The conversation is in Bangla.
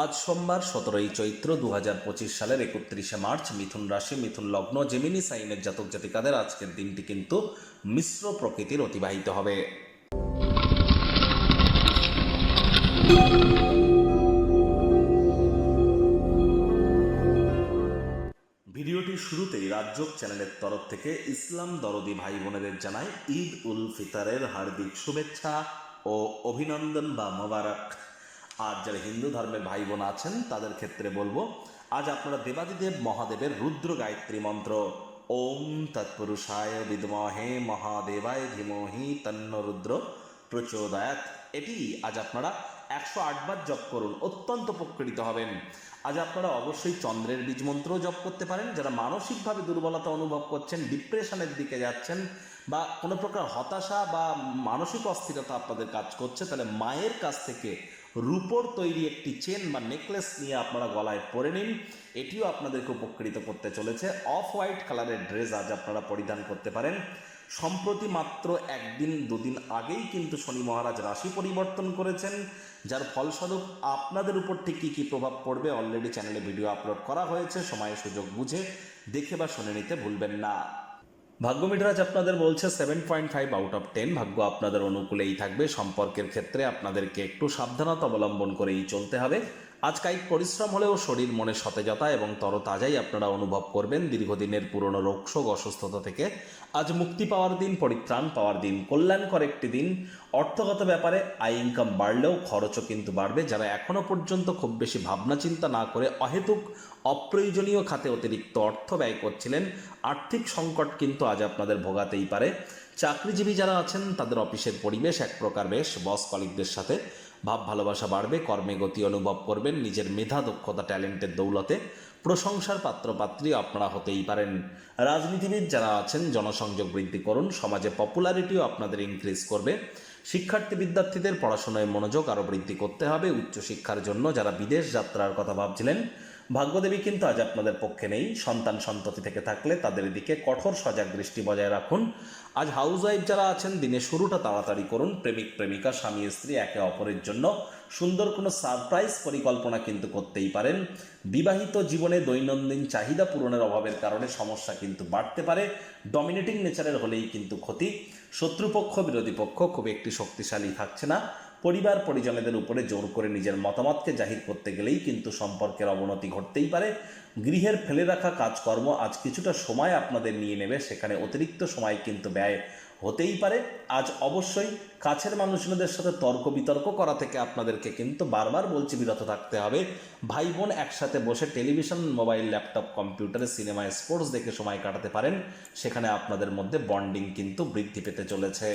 আজ সোমবার 17ই চৈত্র 2025 সালের 31শে মার্চ। মিথুন রাশি, মিথুন লগ্ন, জেমিনি সাইনের জাতক জাতিকাদের আজকের দিনটি কিন্তু মিশ্র প্রকৃতির অতিবাহিত হবে। ভিডিওটির শুরুতেই রাজযোগ চ্যানেলের তরফ থেকে ইসলাম দরদি ভাই বোনেদের জানাই ঈদ উল ফিতরের হার্দিক শুভেচ্ছা ও অভিনন্দন বা মোবারক। আর যারা হিন্দু ধর্মের ভাই বোন আছেন তাদের ক্ষেত্রে বলবো, আজ আপনারা দেবাদিদেব মহাদেবের রুদ্র গায়ত্রী মন্ত্র ওম তৎপুরুষায় বিদ্মহে মহাদেবায় ধীমহি তন্ন রুদ্র প্রচোদয়াৎ, এটি আজ আপনারা 108 বার জপ করুন, অত্যন্ত উপকৃত হবেন। আজ আপনারা অবশ্যই চন্দ্রের বীজ মন্ত্র জপ করতে পারেন। যারা মানসিকভাবে দুর্বলতা অনুভব করছেন, ডিপ্রেশনের দিকে যাচ্ছেন বা কোনো প্রকার হতাশা বা মানসিক অস্থিরতা আপনাদের কাজ করছে, তাহলে মায়ের কাছ থেকে রূপোর তৈরি একটি চেন বা নেকলেস নিয়ে আপনারা গলায় পরে নিন। এটিও আপনাদেরকে উপকৃত করতে চলেছে। অফ হোয়াইট কালারের ড্রেস আজ আপনারা পরিধান করতে পারেন। সম্প্রতি মাত্র একদিন দুদিন আগেই কিন্তু শনি মহারাজ রাশি পরিবর্তন করেছেন, যার ফলস্বরূপ আপনাদের উপর ঠিক কী কী প্রভাব পড়বে অলরেডি চ্যানেলে ভিডিও আপলোড করা হয়েছে। সময় সুযোগ বুঝে দেখে বা শুনে নিতে ভুলবেন না। ভাগ্য মিটার আপনাদের বলছে 7.5 আউট অফ 10। ভাগ্য আপনাদের অনুকূলেই থাকবে। সম্পর্কের ক্ষেত্রে আপনাদেরকে একটু সাবধানতা অবলম্বন করেই চলতে হবে। আজ কায়িক পরিশ্রম হলেও শরীর মনে সতেজতা এবং তরতাজাই আপনারা অনুভব করবেন। দীর্ঘদিনের পুরনো রোগশোক অসুস্থতা থেকে আজ মুক্তি পাওয়ার দিন, পরিত্রাণ পাওয়ার দিন, কল্যাণকর একটি দিন। অর্থগত ব্যাপারে আয় ইনকাম বাড়লেও খরচও কিন্তু বাড়বে। যারা এখনো পর্যন্ত খুব বেশি ভাবনা চিন্তা না করে অহেতুক অপ্রয়োজনীয় খাতে অতিরিক্ত অর্থ ব্যয় করছিলেন, আর্থিক সংকট কিন্তু আজ আপনাদের ভোগাতেই পারে। চাকরিজীবী যারা আছেন তাদের অফিসের পরিবেশ এক প্রকার বেশ। বস কলিগদের সাথে ভাব ভালোবাসা বাড়বে। কর্মে গতি অনুভব করবেন। নিজের মেধা, দক্ষতা, ট্যালেন্টের দৌলতে প্রশংসার পাত্রপাত্রী আপনারা হতেই পারেন। রাজনীতিবিদ যারা আছেন জনসংযোগ বৃদ্ধি করুন। সমাজে পপুলারিটিও আপনাদের ইনক্রিজ করবে। শিক্ষার্থী বিদ্যার্থীদের পড়াশোনায় মনোযোগ আরও বৃদ্ধি করতে হবে। উচ্চশিক্ষার জন্য যারা বিদেশ যাত্রার কথা ভাবছিলেন, ভাগ্যদেবী কিন্তু আজ আপনাদের পক্ষে নেই। সন্তান সন্ততি থেকে থাকলে তাদের দিকে কঠোর সজাগ দৃষ্টি বজায় রাখুন। আজ হাউসওয়াইফ যারা আছেন দিনের শুরুটা তাড়াতাড়ি করুন। প্রেমিক প্রেমিকা, স্বামী স্ত্রী একে অপরের জন্য সুন্দর কোনো সারপ্রাইজ পরিকল্পনা কিন্তু করতেই পারেন। বিবাহিত জীবনে দৈনন্দিন চাহিদা পূরণের অভাবের কারণে সমস্যা কিন্তু বাড়তে পারে। ডমিনেটিং নেচারের হলেই কিন্তু ক্ষতি। শত্রুপক্ষ, বিরোধী পক্ষ খুব একটি শক্তিশালী থাকছে না। পরিবার পরিজনদের উপরে জোর করে নিজের মতামতকে জাহির করতে গেলেই কিন্তু সম্পর্কের অবনতি ঘটতেই পারে। গৃহের ফেলে রাখা কাজকর্ম আজ কিছুটা সময় আপনাদের নিয়ে নেবে, সেখানে অতিরিক্ত সময় কিন্তু ব্যয় হতেই পারে। আজ অবশ্যই কাছের মানুষদের সাথে তর্ক বিতর্ক করা থেকে আপনাদেরকে কিন্তু বারবার বলছি বিরত থাকতে হবে। ভাই বোন একসাথে বসে টেলিভিশন, মোবাইল, ল্যাপটপ, কম্পিউটারে, সিনেমায়, স্পোর্টস দেখে সময় কাটাতে পারেন। সেখানে আপনাদের মধ্যে বন্ডিং কিন্তু বৃদ্ধি পেতে চলেছে।